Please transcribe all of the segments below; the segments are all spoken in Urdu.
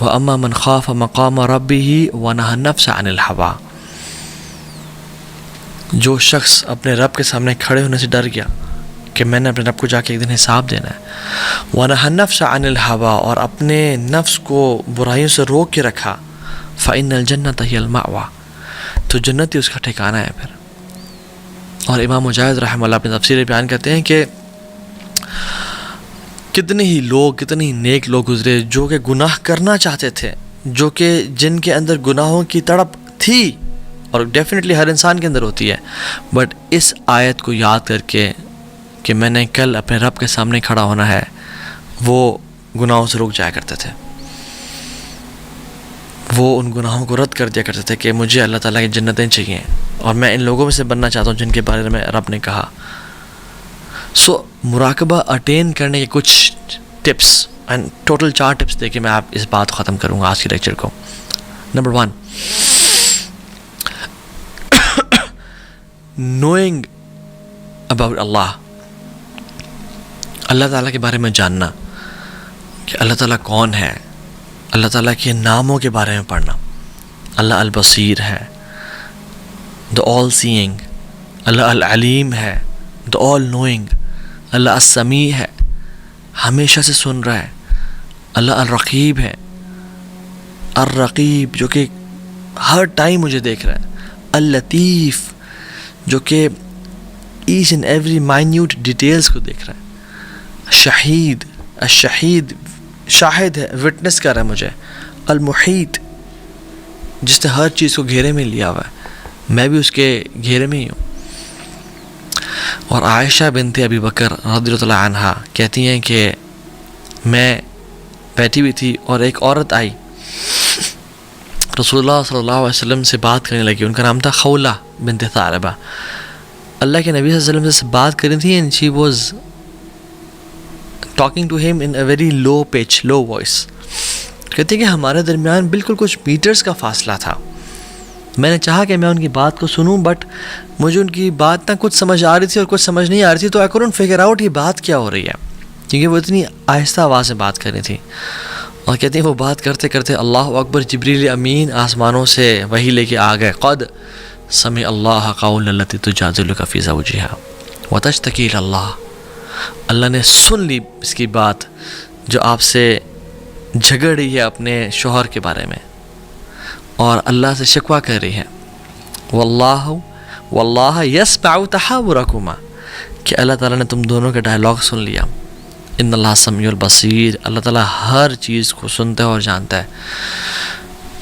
وَأَمَّا مَنْ خَافَ مَقَامَ رَبِّهِ وَنَهَى النَّفْسَ عَنِ الْهَوَىٰ، جو شخص اپنے رب کے سامنے کھڑے ہونے سے ڈر گیا کہ میں نے اپنے رب کو جا کے ایک دن حساب دینا ہے، وَنَهَى النَّفْسَ عَنِ الْهَوَىٰ، اور اپنے نفس کو برائیوں سے روک کے رکھا، فَإِنَّ الْجَنَّةَ هِيَ الْمَأْوَىٰ، تو جنت ہی اس کا ٹھکانہ ہے پھر۔ اور امام مجاہد رحمہ اللہ اپنی تفسیر بیان کرتے ہیں کہ کتنے ہی لوگ، کتنے ہی نیک لوگ گزرے جو کہ گناہ کرنا چاہتے تھے، جو کہ جن کے اندر گناہوں کی تڑپ تھی، اور ڈیفینیٹلی ہر انسان کے اندر ہوتی ہے، بٹ اس آیت کو یاد کر کے کہ میں نے کل اپنے رب کے سامنے کھڑا ہونا ہے، وہ گناہوں سے رک جایا کرتے تھے، وہ ان گناہوں کو رد کر دیا کرتے تھے کہ مجھے اللہ تعالیٰ کی جنتیں چاہیے، اور میں ان لوگوں میں سے بننا چاہتا ہوں جن کے بارے میں رب نے کہا۔ سو مراقبہ اٹین کرنے کے کچھ ٹپس، اینڈ ٹوٹل 4 ٹپس دے کے میں آپ اس بات کو ختم کروں گا آج کی لیکچر کو۔ نمبر 1، نوئنگ اباؤٹ اللہ، اللہ تعالیٰ کے بارے میں جاننا کہ اللہ تعالیٰ کون ہے، اللہ تعالیٰ کے ناموں کے بارے میں پڑھنا۔ اللہ البصیر ہے، the all seeing، اللہ العلیم ہے، the all knowing، اللہ السمیع ہے، ہمیشہ سے سن رہا ہے، اللہ الرقیب ہے، الرقیب جو کہ ہر ٹائم مجھے دیکھ رہا ہے، اللطیف جو کہ each and every minute details کو دیکھ رہا ہے، شہید، الشہید شاہد ہے، وٹنس کر رہا ہے مجھے، المحیط جس نے ہر چیز کو گھیرے میں لیا ہوا ہے، میں بھی اس کے گھیرے میں ہی ہوں۔ اور عائشہ بنت ابی بکر رضی اللہ عنہا کہتی ہیں کہ میں بیٹھی ہوئی تھی اور ایک عورت آئی، رسول اللہ صلی اللہ علیہ وسلم سے بات کرنے لگی، ان کا نام تھا خولہ بنت ثعلبہ۔ اللہ کے نبی صلی اللہ علیہ وسلم سے بات کر رہی تھی، and she was talking to him in a very low pitch, low voice۔ کہتے ہیں کہ ہمارے درمیان بالکل کچھ میٹرز کا فاصلہ تھا، میں نے چاہا کہ میں ان کی بات کو سنوں، بٹ مجھے ان کی بات نہ کچھ سمجھ آ رہی تھی اور کچھ سمجھ نہیں آ رہی تھی، تو I couldn't figure out یہ بات کیا ہو رہی ہے، کیونکہ وہ اتنی آہستہ آواز سے بات کر رہی تھی۔ اور کہتے ہیں وہ بات کرتے کرتے اللہ اکبر، جبریل امین آسمانوں سے وحی لے کے آ گئے، قد سمع اللہ قول التی تجادلک فی زوجہا وتشتکی الی اللہ، اللہ نے سن لی اس کی بات جو آپ سے جھگڑ رہی ہے اپنے شوہر کے بارے میں اور اللہ سے شکوہ کر رہی ہے، واللہ یسمع تحاورکما، کہ اللہ تعالیٰ نے تم دونوں کے ڈائلاگ سن لیا، ان اللہ سمیع البصیر، اللہ تعالیٰ ہر چیز کو سنتا ہے اور جانتا ہے۔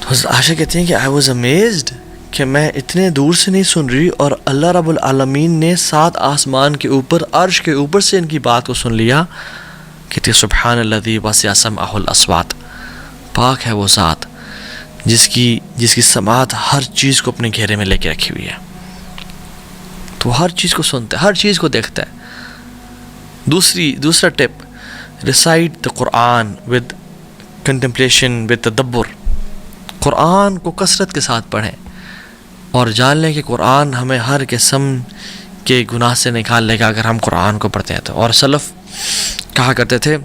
تو عائشہ کہتی ہیں کہ I was amazed کہ میں اتنے دور سے نہیں سن رہی، اور اللہ رب العالمین نے 7 آسمان کے اوپر، عرش کے اوپر سے ان کی بات کو سن لیا۔ کہتی ہے سبحان الذی وسع سمعہ الاصوات، پاک ہے وہ ذات جس کی سماعت ہر چیز کو اپنے گھیرے میں لے کے رکھی ہوئی ہے، تو ہر چیز کو سنتا ہے، ہر چیز کو دیکھتا ہے۔ دوسرا tip, recite the Quran with contemplation, with تدبر، قرآن کو کثرت کے ساتھ پڑھیں اور جان لیں کہ قرآن ہمیں ہر قسم کے گناہ سے نکال لے گا اگر ہم قرآن کو پڑھتے ہیں تو۔ اور سلف کہا کرتے تھے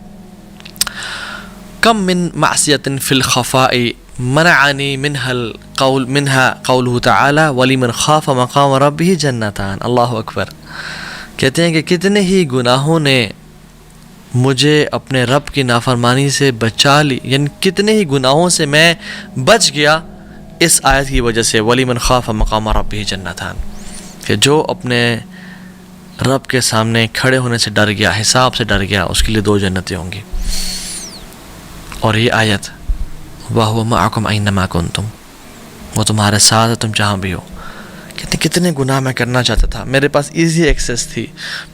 کم من معصیت فی الخفاء منعنی منها قوله تعالی ولمن خاف مقام ربہ جنتان، اللہ اکبر۔ کہتے ہیں کہ کتنے ہی گناہوں نے مجھے اپنے رب کی نافرمانی سے بچا لی، یعنی کتنے ہی گناہوں سے میں بچ گیا اس آیت کی وجہ سے، وَلِمَنْ خَافَ مَقَامَ رَبِّهِ جَنَّتَانِ، کہ جو اپنے رب کے سامنے کھڑے ہونے سے ڈر گیا، حساب سے ڈر گیا، اس کے لیے 2 جنتیں ہوں گی۔ اور یہ آیت وَهُوَ مَعَكُمْ أَيْنَمَا كُنْتُمْ، وہ تمہارے ساتھ ہے تم جہاں بھی ہو۔ کتنے گناہ میں کرنا چاہتا تھا، میرے پاس ایزی ایکسیس تھی،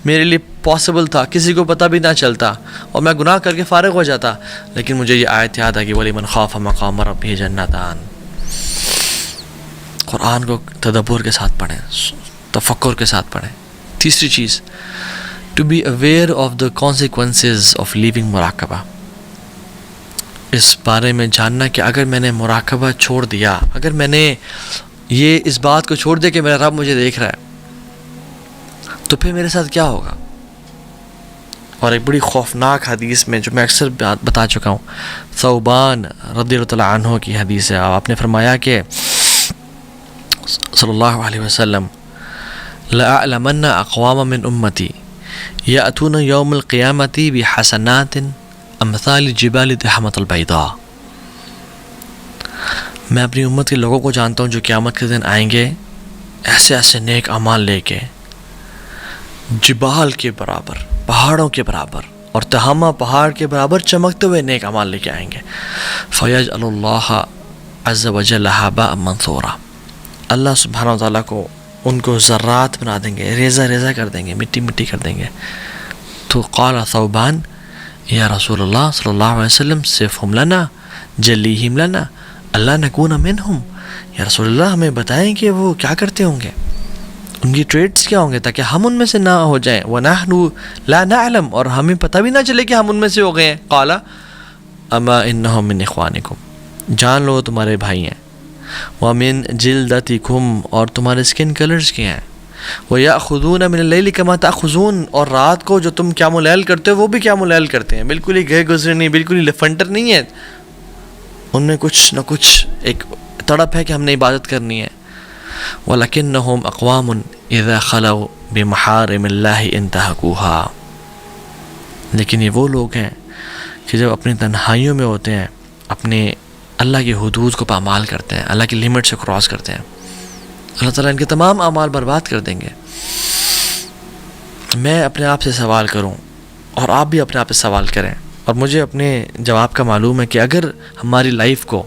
میرے لیے پاسبل تھا، کسی کو پتہ بھی نہ چلتا اور میں گناہ کر کے فارغ ہو جاتا، لیکن مجھے یہ آیت یاد آ گئی وَلِمَنْ خَافَ مَقَامَ رَبِّهِ جَنَّتَانِ۔ قرآن کو تدبر کے ساتھ پڑھیں، تفکر کے ساتھ پڑھیں۔ تیسری چیز، to be aware of the consequences of living مراقبہ، اس بارے میں جاننا کہ اگر میں نے مراقبہ چھوڑ دیا، اگر میں نے اس بات کو چھوڑ دیا کہ میرا رب مجھے دیکھ رہا ہے، تو پھر میرے ساتھ کیا ہوگا؟ اور ایک بڑی خوفناک حدیث میں جو میں اکثر بتا چکا ہوں، ثوبان رضی اللہ عنہ کی حدیث ہے، آپ نے فرمایا کہ صلی اللہ علیہ وسلم لَأَعْلَمَنَّ أَقْوَامًا مِّنْ أُمَّتِي يَأْتُونَ يَوْمَ الْقِيَامَةِ بِحَسَنَاتٍ أَمْثَالِ الْجِبَالِ التِّحَامَةِ الْبَيْضَاءِ، میں اپنی امت کے لوگوں کو جانتا ہوں جو قیامت کے دن آئیں گے ایسے ایسے نیک اعمال لے کے، جبال کے برابر، پہاڑوں کے برابر، اور تہامہ پہاڑ کے برابر چمکتے ہوئے نیک اعمال لے کے آئیں گے۔ فَيَجْعَلُ اللَّهَ عَزَّ وَجَلَّ هَبَاءً مَنْثُورًا، اللہ سبحانہ وتعالیٰ کو ان کو ذرات بنا دیں گے، ریزہ ریزہ کر دیں گے، مٹی مٹی کر دیں گے۔ تو قال ثوبان یا رسول اللہ صلی اللہ علیہ وسلم صفہم لنا جلیہم لنا اللہ نکون منہم، یا رسول اللہ ہمیں بتائیں کہ وہ کیا کرتے ہوں گے، ان کی ٹریٹس کیا ہوں گے تاکہ ہم ان میں سے نہ ہو جائیں۔ وَنَحْنُ لَا نَعْلَمْ، اور ہمیں پتہ بھی نہ چلے کہ ہم ان میں سے ہو گئے ہیں۔ قَالَ أَمَا إِنَّهُمْ مِنْ إِخْوَانِكُمْ، جان لو تمہارے بھائی ہیں، وَمِنْ جِلْدَتِكُمْ، اور تمہارے سکن کلرز کے ہیں، وَيَأْخُذُونَ مِنَ اللَّيْلِ كَمَا تَأْخُذُونَ، اور رات کو جو تم قیام اللیل کرتے ہو وہ بھی قیام اللیل کرتے ہیں، بالکل ہی گئے گزرے نہیں، بالکل ہی لفنٹر نہیں ہے، ان میں کچھ نہ کچھ ایک تڑپ ہے کہ ہم نے عبادت کرنی ہے۔ وَلَكِنَّهُمْ أَقْوَامٌ إِذَا خَلَوْا بِمَحَارِمِ اللَّهِ انْتَهَكُوهَا، لیکن یہ وہ لوگ ہیں کہ جب اپنی تنہائیوں میں ہوتے ہیں اپنے اللہ کی حدود کو پامال کرتے ہیں، اللہ کی لیمٹ سے کراس کرتے ہیں، اللہ تعالیٰ ان کے تمام اعمال برباد کر دیں گے۔ میں اپنے آپ سے سوال کروں اور آپ بھی اپنے آپ سے سوال کریں، اور مجھے اپنے جواب کا معلوم ہے کہ اگر ہماری لائف کو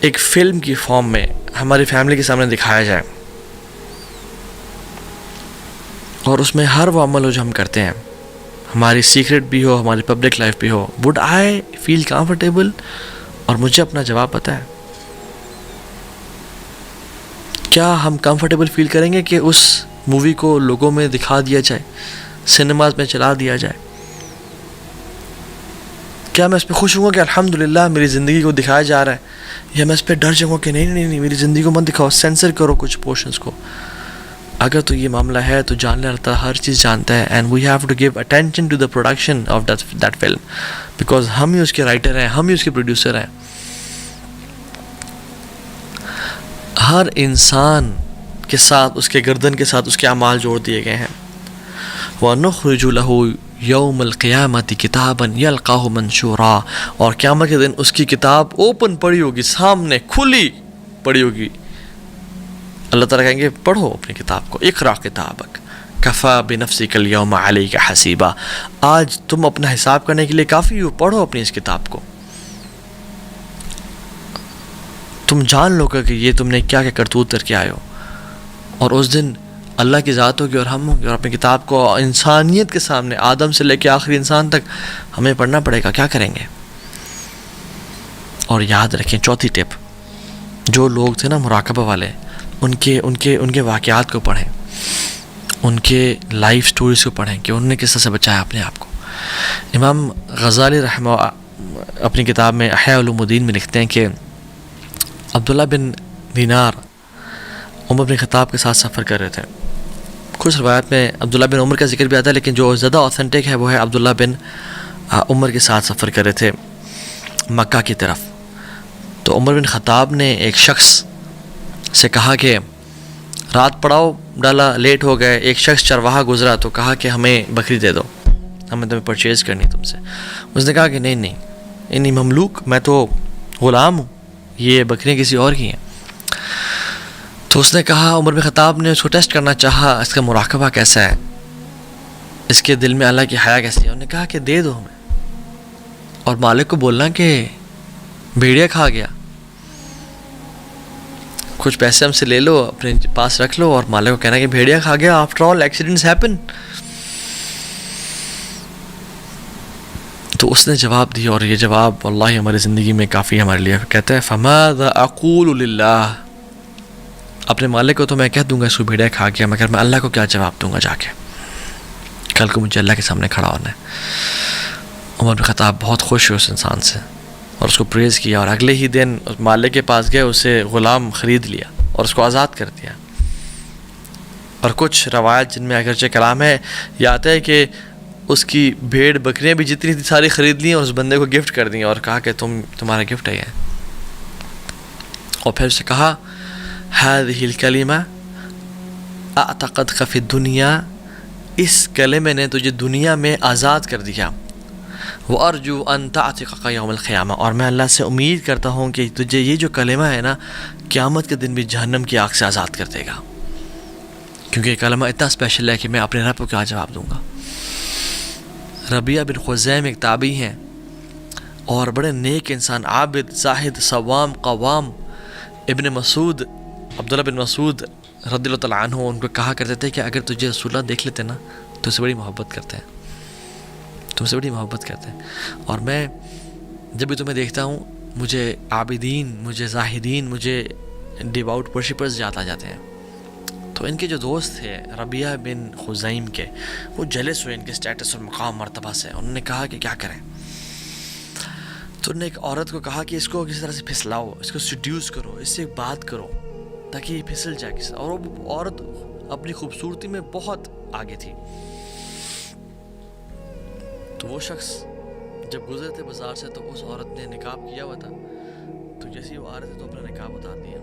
ایک فلم کی فارم میں ہماری فیملی کے سامنے دکھایا جائے اور اس میں ہر وہ عمل ہو جو ہم کرتے ہیں، ہماری سیکرٹ بھی ہو، ہماری پبلک لائف بھی ہو، وڈ آئی فیل کمفرٹیبل؟ اور مجھے اپنا جواب پتہ ہے، کیا ہم کمفرٹیبل فیل کریں گے کہ اس مووی کو لوگوں میں دکھا دیا جائے، سنیماز میں چلا دیا جائے؟ کیا میں اس پہ خوش ہوں گا کہ الحمدللہ میری زندگی کو دکھایا جا رہا ہے، یا میں اس پہ ڈر جاؤں گا کہ نہیں میری زندگی کو مت دکھاؤ، سینسر کرو کچھ پورشنز کو؟ اگر تو یہ معاملہ ہے تو جان لے اللہ تعالیٰ ہر چیز جانتا ہے، and we have to give attention to the production of that film, because ہم ہی اس کے رائٹر ہیں، ہم ہی اس کے پروڈیوسر ہیں۔ ہر انسان کے ساتھ، اس کے گردن کے ساتھ اس کے اعمال جوڑ دیے گئے ہیں۔ وَنُخْرِجُ لَهُ يَوْمَ الْقِيَامَةِ كِتَابًا يَلْقَاهُ مَنْشُورًا، اور قیامت کے دن اس کی کتاب اوپن پڑی ہوگی، سامنے کھلی پڑی ہوگی۔ اللہ تعالیٰ کہیں گے پڑھو اپنی کتاب کو، اقرأ کتابک کفیٰ بنفسک اليوم علیک حسیبا، آج تم اپنا حساب کرنے کے لیے کافی ہو، پڑھو اپنی اس کتاب کو، تم جان لو کہ یہ تم نے کیا کرتوت کر کے آئے ہو۔ اور اس دن اللہ کی ذات ہوگی اور ہم ہوں گے، اور اپنی کتاب کو انسانیت کے سامنے، آدم سے لے کے آخری انسان تک ہمیں پڑھنا پڑے گا، کیا کریں گے؟ اور یاد رکھیں چوتھی ٹپ، جو لوگ تھے نا مراقبہ والے، ان کے واقعات کو پڑھیں، ان کے لائف سٹوریز کو پڑھیں کہ انہوں نے کس طرح سے بچایا اپنے آپ کو۔ امام غزالی رحمہ اپنی کتاب میں احیاء علوم الدین میں لکھتے ہیں کہ عبداللہ بن دینار عمر بن خطاب کے ساتھ سفر کر رہے تھے۔ کچھ روایت میں عبداللہ بن عمر کا ذکر بھی آتا ہے، لیکن جو زیادہ اوتھینٹک ہے وہ ہے عبداللہ بن عمر کے ساتھ سفر کر رہے تھے مکہ کی طرف۔ تو عمر بن خطاب نے ایک شخص سے کہا کہ رات پڑاؤ ڈالا، لیٹ ہو گئے، ایک شخص چرواہا گزرا تو کہا کہ ہمیں بکری دے دو، ہمیں تمہیں پرچیز کرنی تم سے۔ اس نے کہا کہ نہیں مملوک، میں تو غلام ہوں، یہ بکریاں کسی اور کی ہیں۔ تو اس نے کہا، عمر بن خطاب نے اس کو ٹیسٹ کرنا چاہا، اس کا مراقبہ کیسا ہے، اس کے دل میں اللہ کی حیا کیسی ہے۔ انہوں نے کہا کہ دے دو ہمیں، اور مالک کو بولنا کہ بھیڑیا کھا گیا، کچھ پیسے ہم سے لے لو، اپنے پاس رکھ لو، اور مالک کو کہنا کہ بھیڑیا کھا گیا، آفٹر آل ایکسیڈنٹس ہیپن۔ تو اس نے جواب دیا، اور یہ جواب واللہ ہماری زندگی میں کافی ہمارے لیے کہتا ہے، فماذا اقول للہ، اپنے مالک کو تو میں کہہ دوں گا اس کو بھیڑیا کھا گیا، مگر میں اللہ کو کیا جواب دوں گا جا کے، کل کو مجھے اللہ کے سامنے کھڑا ہونا ہے۔ عمر بن خطاب بہت خوش ہوئے اس انسان سے اور اس کو پریز کیا، اور اگلے ہی دن اس مالک کے پاس گئے، اسے غلام خرید لیا اور اس کو آزاد کر دیا۔ اور کچھ روایت جن میں اگرچہ کلام ہے، یہ آتا ہے کہ اس کی بھیڑ بکریاں بھی جتنی تھی ساری خرید لیں اور اس بندے کو گفٹ کر دیں اور کہا کہ تمہارا گفٹ ہے یہ. اور پھر اسے کہا هذه الكلمة اعتقدك في الدنيا، اس کلمے نے تجھے دنیا میں آزاد کر دیا. وارجو ان تعتقك يوم القیامہ، اور میں اللہ سے امید کرتا ہوں کہ تجھے یہ جو کلمہ ہے نا قیامت کے دن بھی جہنم کی آگ سے آزاد کر دے گا، کیونکہ یہ کلمہ اتنا اسپیشل ہے کہ میں اپنے رب کو کیا جواب دوں گا. ربیعہ بن خزیم ایک تابعی ہیں اور بڑے نیک انسان، عابد، زاہد، صوام، قوام. ابن مسعود، عبداللہ بن مسعود رضی اللہ تعالیٰ عنہ ان کو کہا کرتے تھے کہ اگر تجھے رسول اللہ دیکھ لیتے نا تو اس سے بڑی محبت کرتے ہیں، تم سے بڑی محبت کرتے ہیں. اور میں جب بھی تمہیں دیکھتا ہوں مجھے عابدین، مجھے زاہدین، مجھے ڈیواؤٹ ورشپرز یاد آ جاتے ہیں. تو ان کے جو دوست تھے ربیعہ بن خزیم کے، وہ جلس ہوئے ان کے سٹیٹس اور مقام مرتبہ سے. انہوں نے کہا کہ کیا کریں، تو انہوں نے ایک عورت کو کہا کہ اس کو کسی طرح سے پھسلاؤ، اس کو سیڈیوس کرو، اس سے بات کرو تاکہ یہ پھسل جائے کسی. اور وہ عورت اپنی خوبصورتی میں بہت آگے تھی. تو وہ شخص جب گزرے تھے بازار سے تو اس عورت نے نقاب کیا ہوا تھا، تو جیسے ہی وہ آ رہے تھے تو اپنا نقاب اتار دیا.